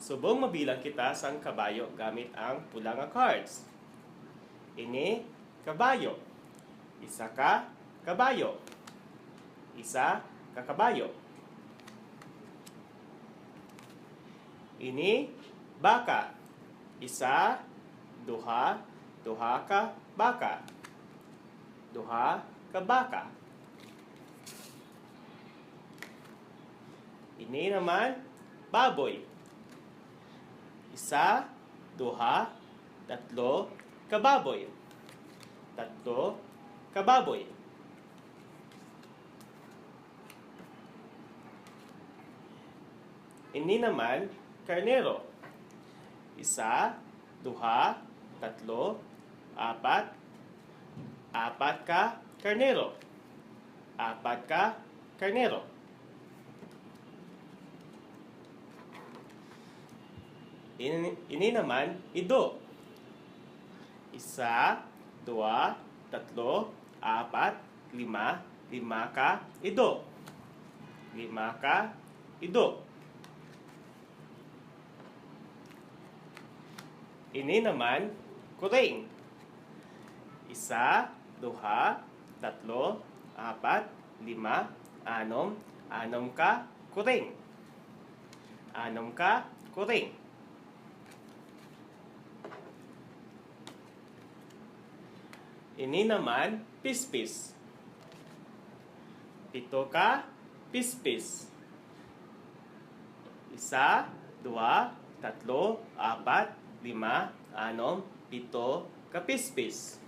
Subong mabilang kita sang kabayo gamit ang pula nga cards. Ini kabayo. Isa ka kabayo. Isa ka kabayo. Ini baka. Isa, duha, duha ka baka. Duha ka baka. Ini naman baboy. Isa, duha, tatlo ka baboy. Tatlo ka baboy. Ini naman karnero. Isa, duha, tatlo, apat. Apat ka karnero. Apat ka karnero. Ini naman ido. Isa, dua, tatlo, apat, lima. Lima ka ido. Lima ka ido. Ini naman kuring. Isa, duha, tatlo, apat, lima, anom. Anom ka kuring. Anom ka kuring. Ini naman pispis. Pito ka pispis. Isa, dua, tatlo, apat, lima, anom, pito ka pispis.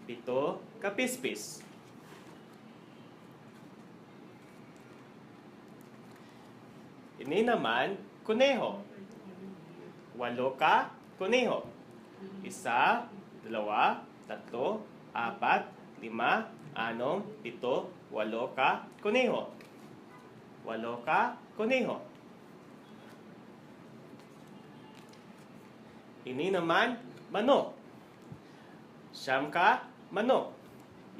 Pito ka pispis. Ini naman kuneho. Walo ka kuneho. Isa, dalawa, tatlo, apat, lima, anom, pito, walo ka kuneho. Walo ka kuneho. Ini naman manok. Siyam ka manok.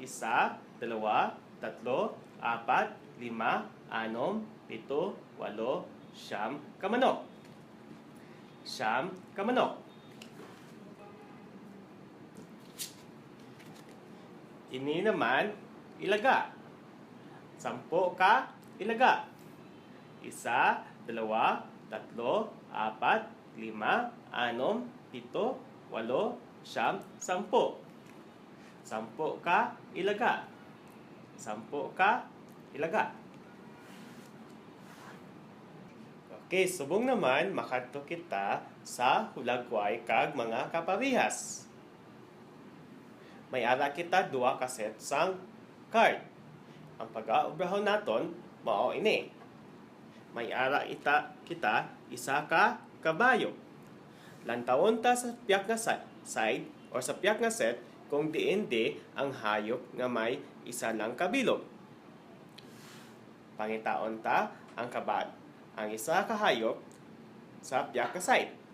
Isa, dalawa, tatlo, apat, lima, anom, pito, walo, siyam ka manok. Siyam ka manok. Ini naman ilaga. Sampo ka ilaga. Isa, dalawa, tatlo, apat, lima, anom, pito, walo, siyam, sampo. Sampo ka ilaga. Sampo ka ilaga. Okay, subong naman makadto kita sa hulagway kag mga kaparihas. May ara kita duha ka set sang card. Ang pag-aobrahon naton mao ini. May ara kita isa ka kabayo. Lantawon ta sa piyak nga side or sa piyak nga set kung diin ang hayop nga may isa lang kabilog. Pangitaon ta ang isa ka hayop sa piyak nga side.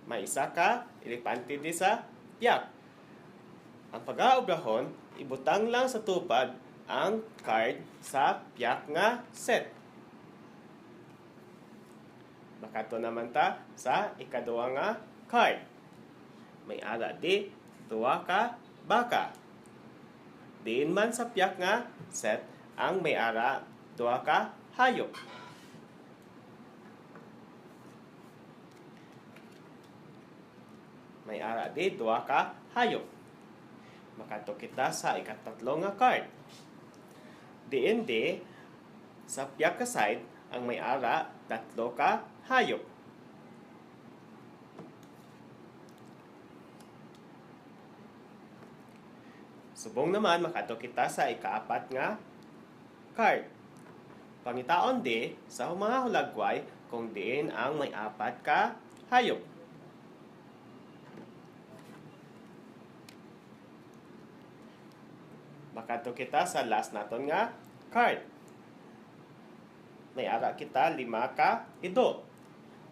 May isa ka elepante di sa piyak. Ang pag-aobrahon, ibutang lang sa tupad ang card sa piyak nga set. Makato naman ta sa ikaduha nga card. May ara di duha ka baka. Diin man sa piyak nga set ang may ara duha ka hayop. May ara di duha ka hayop. Makato kita sa ikatatlo nga card. Diin sa piyak ka side ang may ara tatlo ka hayop. Subong naman makato kita sa ikaapat nga card. Pangitaon sa mga hulagway kung diin ang may apat ka hayop. Makato kita sa last naton nga card. May ara kita lima ka ido.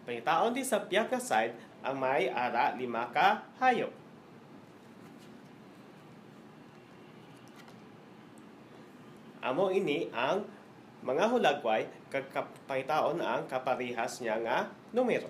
Pangitaon sa piyak ka side ang may ara lima ka hayop. Amo ini ang mga hulagway kag pangitaon ang kaparehas niya nga numero.